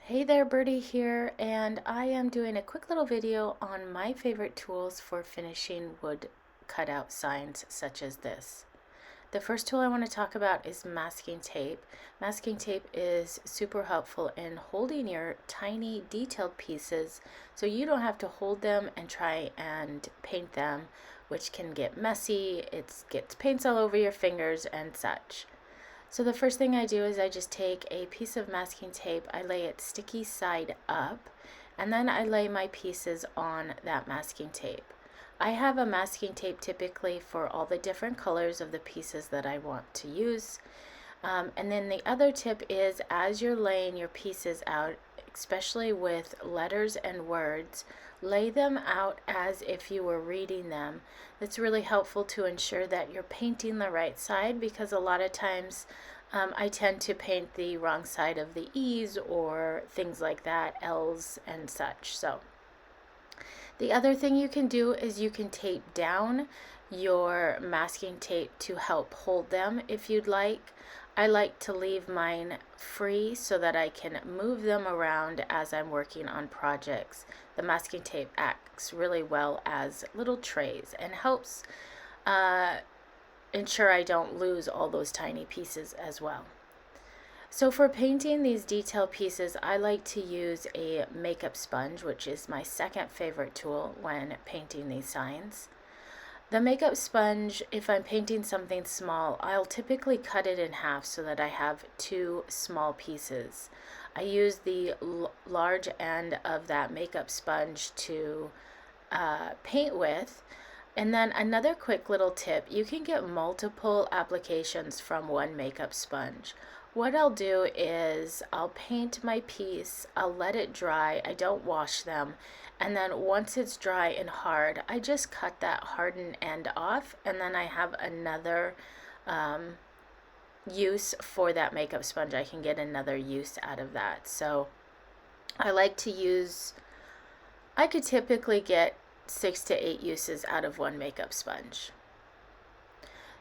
Hey there, Birdie here, and I am doing a quick little video on my favorite tools for finishing wood cutout signs such as this. The first tool I want to talk about is masking tape. Masking tape is super helpful in holding your tiny detailed pieces so you don't have to hold them and try and paint them, which can get messy. It gets paints all over your fingers and such. So the first thing I do is I just take a piece of masking tape, I lay it sticky side up, and then I lay my pieces on that masking tape. I have a masking tape typically for all the different colors of the pieces that I want to use. And then the other tip is as you're laying your pieces out, especially with letters and words, lay them out as if you were reading them. It's really helpful to ensure that you're painting the right side, because a lot of times I tend to paint the wrong side of the E's or things like that, L's and such. So the other thing you can do is you can tape down your masking tape to help hold them if you'd like. I like to leave mine free so that I can move them around as I'm working on projects. The masking tape acts really well as little trays and helps ensure I don't lose all those tiny pieces as well. So for painting these detail pieces, I like to use a makeup sponge, which is my second favorite tool when painting these signs. The makeup sponge, if I'm painting something small, I'll typically cut it in half so that I have two small pieces. I use the large end of that makeup sponge to paint with. And then another quick little tip, you can get multiple applications from one makeup sponge. What I'll do is I'll paint my piece, I'll let it dry, I don't wash them, and then once it's dry and hard, I just cut that hardened end off, and then I have another use for that makeup sponge. I can get another use out of that. So I like to use, I could typically get 6 to 8 uses out of one makeup sponge.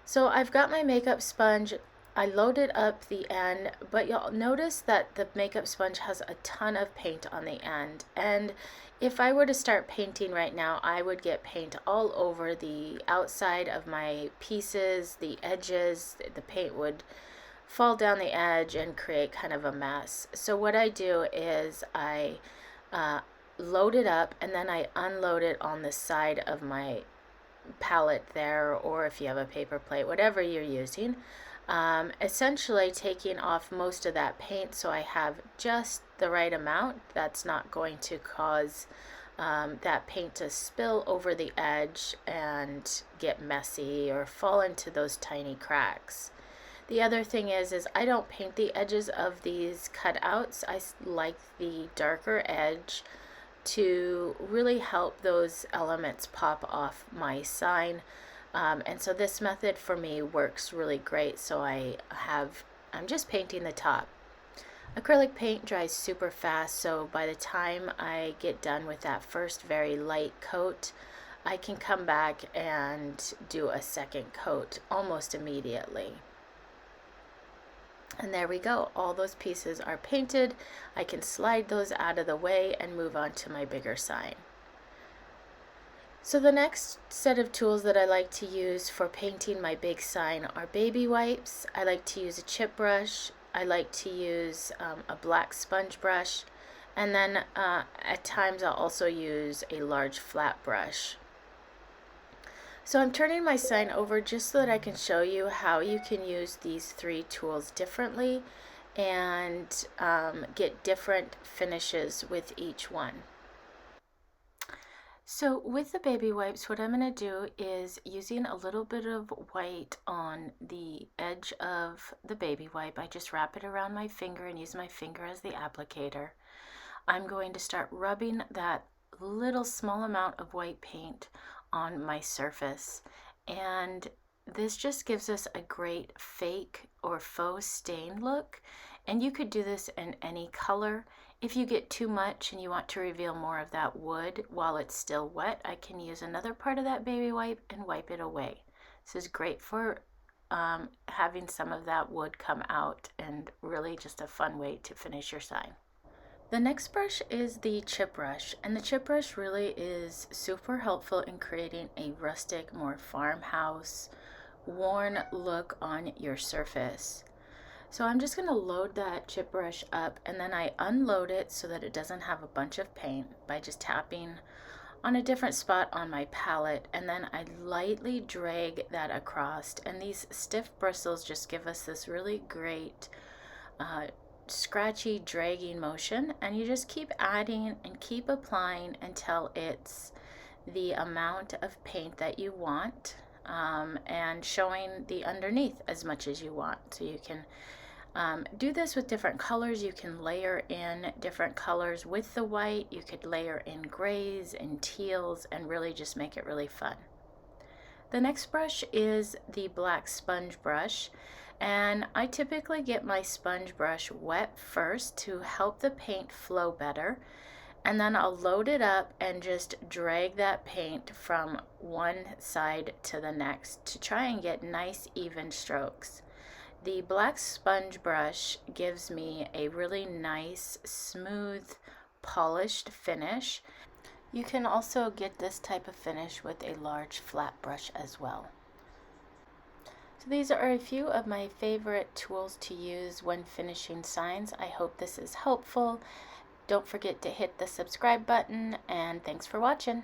So I've got my makeup sponge, I loaded up the end, but you'll notice that the makeup sponge has a ton of paint on the end. And if I were to start painting right now, I would get paint all over the outside of my pieces, the edges. The paint would fall down the edge and create kind of a mess. So what I do is I load it up and then I unload it on the side of my palette there, or if you have a paper plate, whatever you're using. Essentially taking off most of that paint so I have just the right amount that's not going to cause that paint to spill over the edge and get messy or fall into those tiny cracks. The other thing is I don't paint the edges of these cutouts. I like the darker edge to really help those elements pop off my sign. And so this method for me works really great. So I'm just painting the top. Acrylic paint dries super fast, so by the time I get done with that first very light coat, I can come back and do a second coat almost immediately. And there we go, all those pieces are painted. I can slide those out of the way and move on to my bigger sign. So the next set of tools that I like to use for painting my big sign are baby wipes. I like to use a chip brush. I like to use a black sponge brush. And then at times I'll also use a large flat brush. So I'm turning my sign over just so that I can show you how you can use these three tools differently and get different finishes with each one. So with the baby wipes, what I'm going to do is using a little bit of white on the edge of the baby wipe. I just wrap it around my finger and use my finger as the applicator. I'm going to start rubbing that little small amount of white paint on my surface, and this just gives us a great fake or faux stain look, and you could do this in any color. If you get too much and you want to reveal more of that wood while it's still wet, I can use another part of that baby wipe and wipe it away. This is great for having some of that wood come out, and really just a fun way to finish your sign. The next brush is the chip brush, and the chip brush really is super helpful in creating a rustic, more farmhouse, worn look on your surface. So I'm just going to load that chip brush up, and then I unload it so that it doesn't have a bunch of paint by just tapping on a different spot on my palette, and then I lightly drag that across, and these stiff bristles just give us this really great scratchy dragging motion, and you just keep adding and keep applying until it's the amount of paint that you want, and showing the underneath as much as you want. So you can do this with different colors. You can layer in different colors with the white. You could layer in grays and teals and really just make it really fun. The next brush is the black sponge brush, and I typically get my sponge brush wet first to help the paint flow better, and then I'll load it up and just drag that paint from one side to the next to try and get nice even strokes. The black sponge brush gives me a really nice, smooth, polished finish. You can also get this type of finish with a large flat brush as well. So these are a few of my favorite tools to use when finishing signs. I hope this is helpful. Don't forget to hit the subscribe button, and thanks for watching.